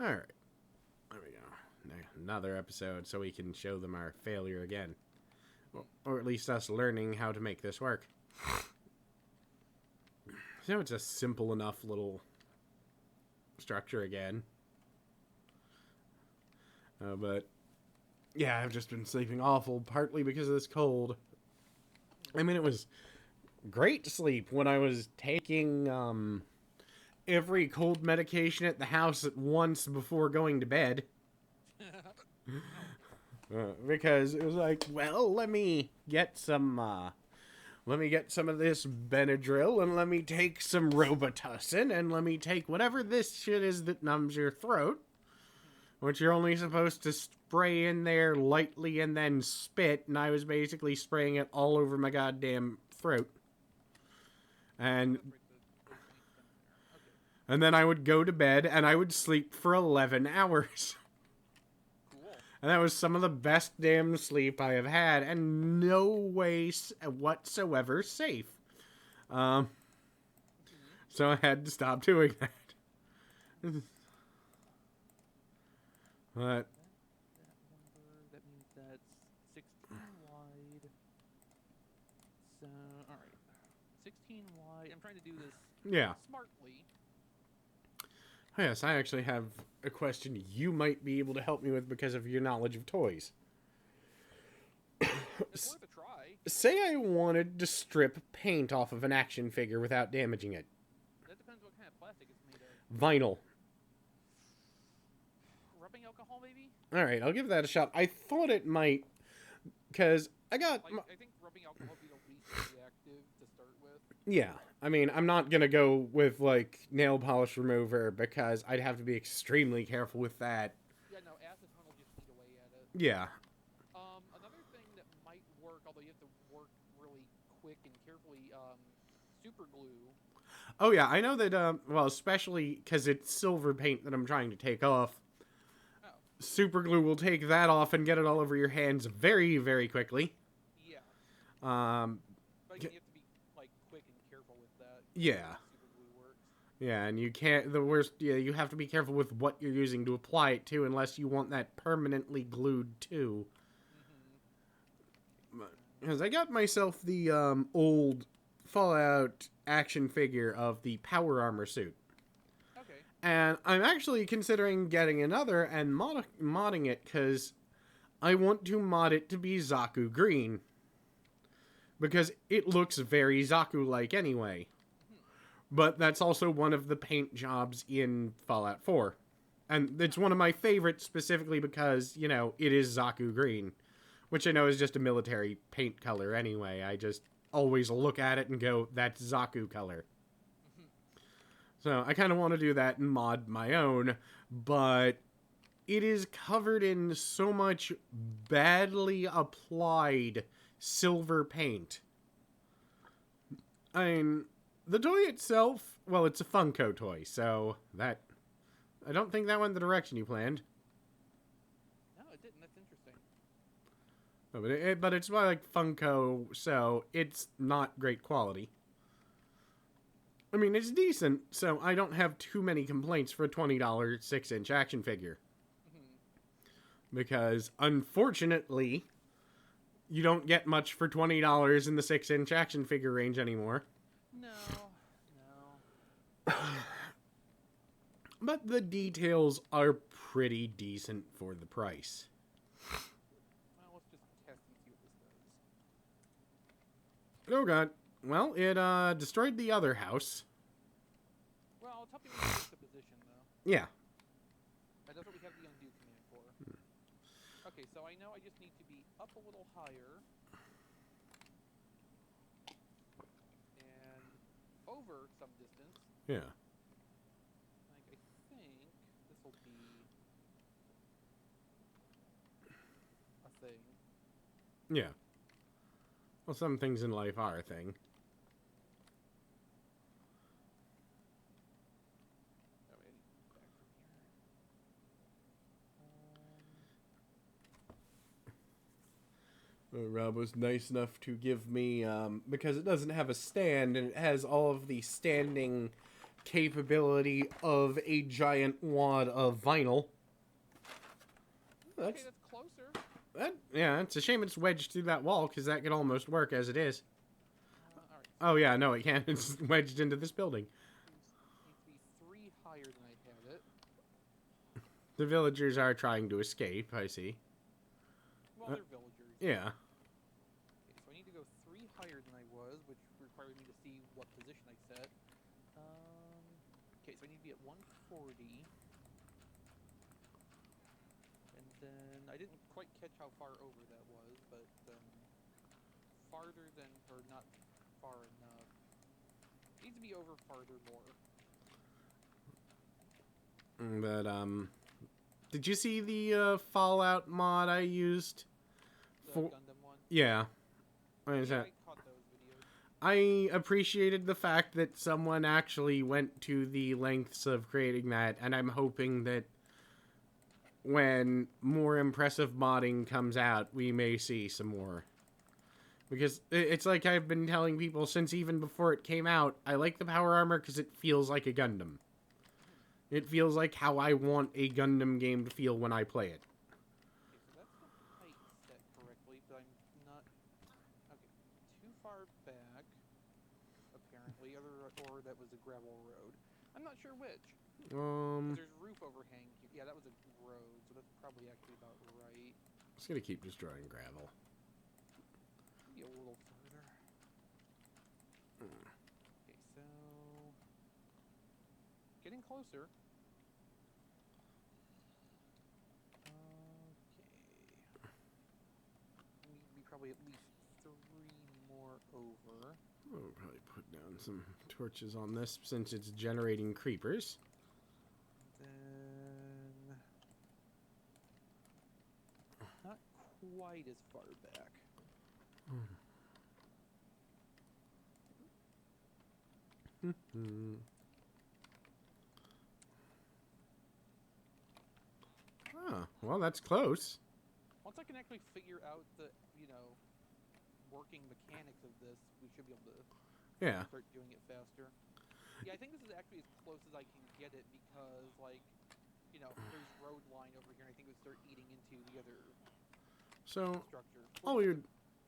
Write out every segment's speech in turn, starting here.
Alright. There we go. Another episode so we can show them our failure again. Or at least us learning how to make this work. So it's a simple enough little structure again. But yeah, I've just been sleeping awful, partly because of this cold. I mean, it was great sleep when I was taking every cold medication at the house at once before going to bed. Because it was like, well, let me get some of this Benadryl, and let me take some Robitussin, and let me take whatever this shit is that numbs your throat, which you're only supposed to spray in there lightly and then spit, and I was basically spraying it all over my goddamn throat. And then I would go to bed, and I would sleep for 11 hours. Cool. And that was some of the best damn sleep I have had, and no way whatsoever safe. So I had to stop doing that. But that means that's 16 wide. So, all right, 16 wide. I'm trying to do this smartly. Yes, I actually have a question you might be able to help me with because of your knowledge of toys. It's worth a try. Say I wanted to strip paint off of an action figure without damaging it. That depends what kind of plastic it's made of. Vinyl. Rubbing alcohol, maybe? Alright, I'll give that a shot. I thought it might, because I got... I think rubbing alcohol would be the least reactive to start with. Yeah, I mean, I'm not gonna go with, like, nail polish remover, because I'd have to be extremely careful with that. Yeah, no, acetone will just eat away at it. Yeah. Another thing that might work, although you have to work really quick and carefully, super glue. Oh yeah, I know that, well, especially because it's silver paint that I'm trying to take off. Oh. Super glue will take that off and get it all over your hands very, very quickly. Yeah. But again, you have to be, like, quick and careful with that. Yeah. Super glue works. Yeah, and you can't, you have to be careful with what you're using to apply it to unless you want that permanently glued too. Because I got myself the, old Fallout action figure of the power armor suit. Okay. And I'm actually considering getting another and modding it, because I want to mod it to be Zaku green. Because it looks very Zaku-like anyway. But that's also one of the paint jobs in Fallout 4. And it's one of my favorites specifically because, you know, it is Zaku green. Which I know is just a military paint color anyway. I just always look at it and go, that's Zaku color. So I kind of want to do that and mod my own, but it is covered in so much badly applied silver paint. I mean, the toy itself, well, it's a Funko toy, so that... I don't think that went the direction you planned. No, it didn't. That's interesting. But it's like Funko, so it's not great quality. I mean, it's decent, so I don't have too many complaints for a $20 6-inch action figure. Because, unfortunately, you don't get much for $20 in the 6-inch action figure range anymore. No. But the details are pretty decent for the price. Well, let's just test and see what this does. Oh god. Well, it destroyed the other house. Well, it's helping me get the position, though. Yeah. That's what we have the undo command for. Okay, so I know I just need to be up a little higher. And over some distance. Yeah. Like, I think this will be a thing. Yeah. Well, some things in life are a thing. Oh, wait, I need to go back from here. Rob was nice enough to give me, because it doesn't have a stand, and it has all of the standing capability of a giant wad of vinyl. Okay, that's closer. Yeah, it's a shame it's wedged through that wall, because that could almost work as it is. All right. Oh yeah, no, it can't. It's wedged into this building. Needs to be 3 higher than I had it. The villagers are trying to escape, I see. Well, they're villagers. Yeah. Okay, so I need to go 3 higher than I was, which required me to see what position I set. Okay, so I need to be at 140. And then I didn't quite catch how far over that was, but farther than, or not far enough. Needs to be over farther more. But, did you see the Fallout mod I used? The Gundam one? Yeah. Yeah, I caught those videos. I appreciated the fact that someone actually went to the lengths of creating that, and I'm hoping that when more impressive modding comes out, we may see some more. Because it's like I've been telling people since even before it came out, I like the power armor because it feels like a Gundam. It feels like how I want a Gundam game to feel when I play it. Okay, so that's the height set correctly, but I'm not... Okay, too far back, apparently, or that was a gravel road. I'm not sure which. There's roof overhang. Yeah, that was a road, so that's probably actually about right. I'm just gonna keep destroying gravel. Maybe a little further. Okay, so... Getting closer. Probably at least 3 more over. We'll probably put down some torches on this since it's generating creepers. Then... Not quite as far back. Ah, well, that's close. Once I can actually figure out the, working mechanics of this, we should be able to start doing it faster. Yeah, I think this is actually as close as I can get it because, there's road line over here, and I think it would start eating into the other structure. All we would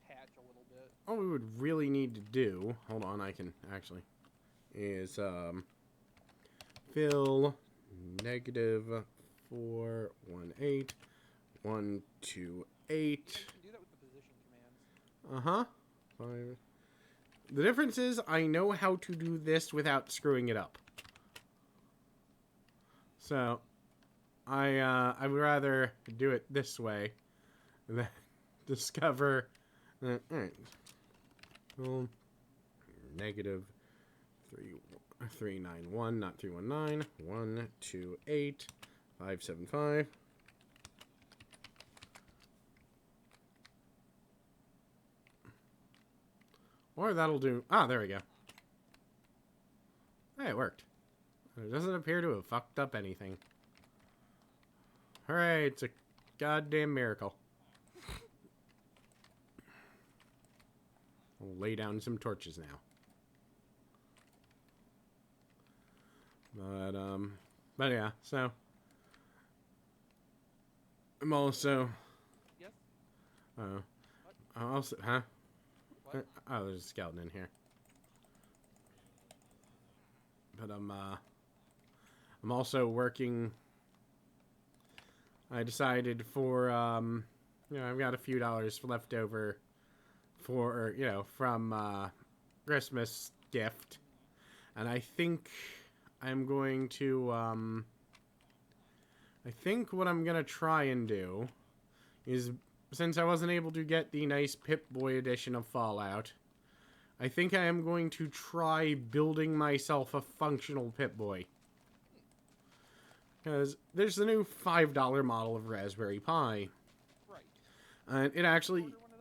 patch a little bit. All we would really need to do, hold on, I can actually, is fill -418 128. You can do that with the position commands. Uh-huh. 5. The difference is I know how to do this without screwing it up. So, I would rather do it this way than discover that, alright. Well, -391, not 319, 128, 575. Or that'll do. Ah, there we go. Hey, it worked. It doesn't appear to have fucked up anything. Hooray, it's a goddamn miracle. I'll lay down some torches now. But yeah, so I'm also Yes? I'm also huh? What? Oh, there's a skeleton in here. But I'm also working. I decided for I've got a few dollars left over for from Christmas gift, and I think I'm going to I think what I'm gonna try and do is, since I wasn't able to get the nice Pip-Boy edition of Fallout, I think I am going to try building myself a functional Pip-Boy. Because there's the new $5 model of Raspberry Pi. Right. And it actually... Order one of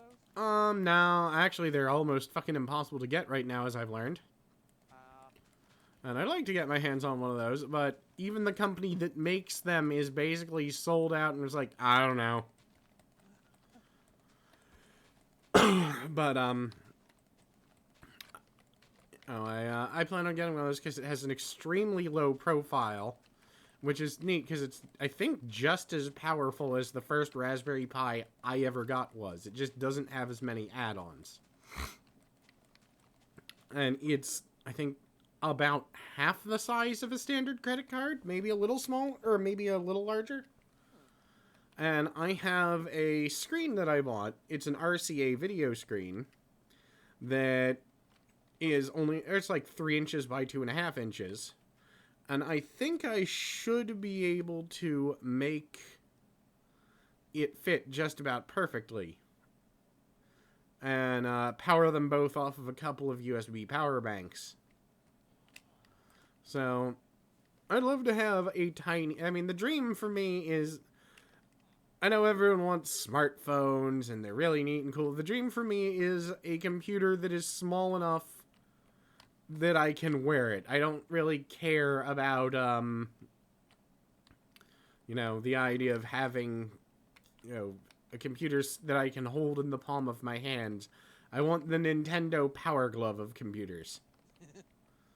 those? No, actually they're almost fucking impossible to get right now, as I've learned. And I'd like to get my hands on one of those, but even the company that makes them is basically sold out and was like, I don't know. But, Oh, I plan on getting one of those because it has an extremely low profile, which is neat because it's, I think, just as powerful as the first Raspberry Pi I ever got was. It just doesn't have as many add-ons. And it's, I think, about half the size of a standard credit card, maybe a little small, or maybe a little larger. And I have a screen that I bought. It's an RCA video screen that is only, it's like 3 inches by 2.5 inches. And I think I should be able to make it fit just about perfectly. And power them both off of a couple of USB power banks. So, I'd love to have a tiny, I mean, the dream for me is, I know everyone wants smartphones and they're really neat and cool. The dream for me is a computer that is small enough that I can wear it. I don't really care about, you know, the idea of having, you know, a computer that I can hold in the palm of my hand. I want the Nintendo Power Glove of computers.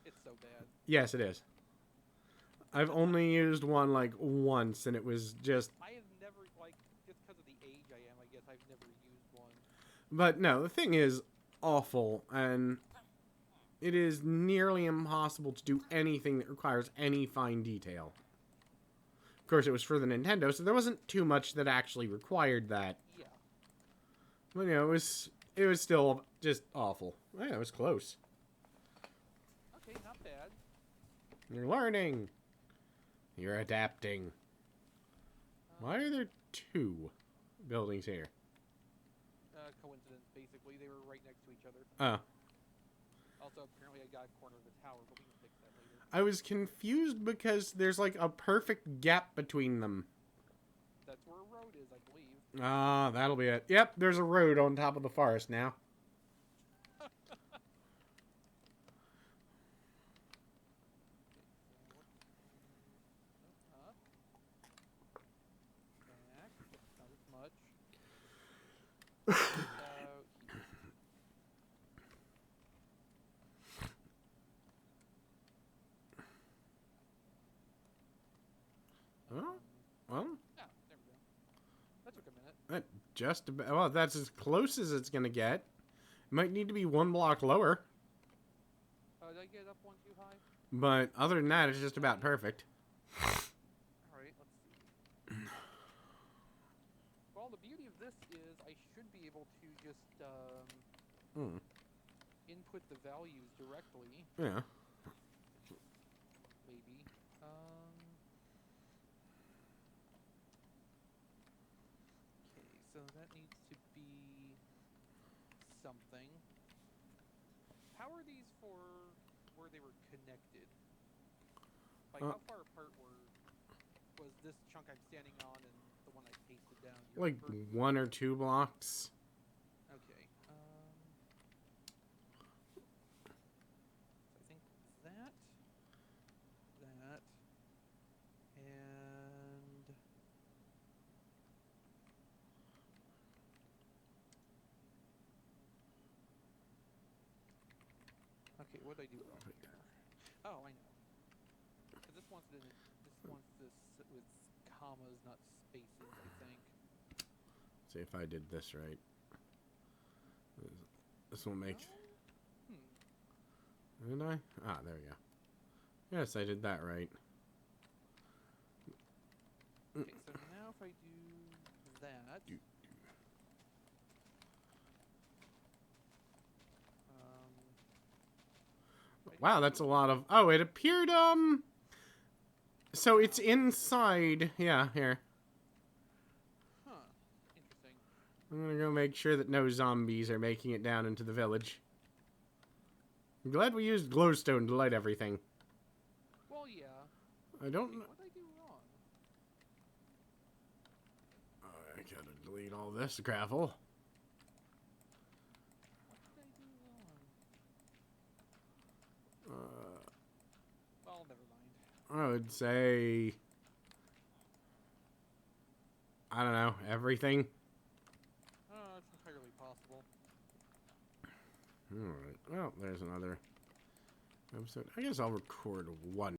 It's so bad. Yes, it is. I've only used one, like, once, and it was just... I have never, like, just because of the age I am, I guess I've never used one. But, no, the thing is awful, and it is nearly impossible to do anything that requires any fine detail. Of course, it was for the Nintendo, so there wasn't too much that actually required that. Yeah. But, you know, it was still just awful. Yeah, it was close. Okay, not bad. You're learning. You're adapting. Why are there 2 buildings here? Coincidence, basically. They were right next to each other. Oh. Also, apparently I got a corner of the tower, but we can fix that later. I was confused because there's like a perfect gap between them. That's where a road is, I believe. Ah, that'll be it. Yep, there's a road on top of the forest now. Back. Not as much. Oh, well. Yeah, there we go. That took a minute. That just about, well, that's as close as it's gonna get. Might need to be 1 block lower. Did I get up one too high? But other than that, it's just about perfect. Alright, let's see. Well, the beauty of this is I should be able to just, input the values directly. Yeah. Maybe. Okay, so that needs to be something. How are these for where they were connected? Like, how far apart was this chunk I'm standing on and the one I pasted down? Like 1 or 2 blocks. Okay. I think that, and okay, what did I do wrong here? Oh, I know. Because this wants this with commas, not spaces, I think. See if I did this right. This will make... Did I? Ah, there we go. Yes, I did that right. Okay, so now if I do that... Wow, that's a lot of... Oh, it appeared, so it's inside... Yeah, here. Huh. Interesting. I'm gonna go make sure that no zombies are making it down into the village. I'm glad we used glowstone to light everything. Well, yeah. I don't know... What did I do wrong? I gotta delete all this gravel. What did I do wrong? Well, never mind. I would say... I don't know, everything. It's entirely possible. Alright, well, there's another episode. I guess I'll record one